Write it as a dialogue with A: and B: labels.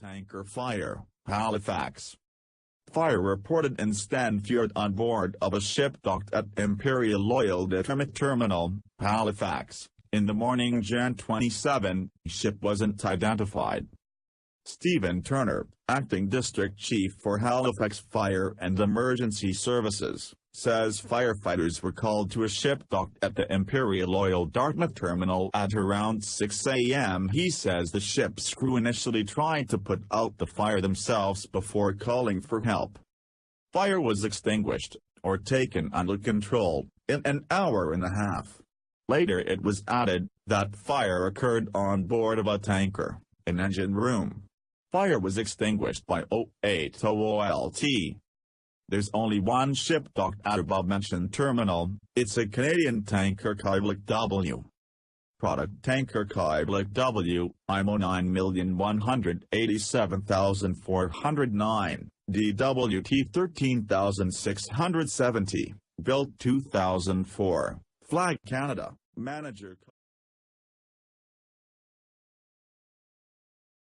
A: tanker fire, Halifax. Fire reported in Sten Fjord on board of a ship docked at Imperial Oil Datrmouth Terminal, Halifax. In the morning Jan 27, ship wasn't identified. Stephen Turner, acting district chief for Halifax Fire and Emergency Services, says firefighters were called to a ship docked at the Imperial Oil Dartmouth Terminal at around 6 a.m. He says the ship's crew initially tried to put out the fire themselves before calling for help. Fire was extinguished, or taken under control, in an hour and a half. Later it was added that fire occurred on board of a tanker, an engine room. Fire was extinguished by 08 OLT. There's only one ship docked at above-mentioned terminal. It's a Canadian tanker KIVALLIQ W. Product tanker KIVALLIQ W, IMO 9,187,409, DWT 13,670, built 2004, Flag Canada, Manager.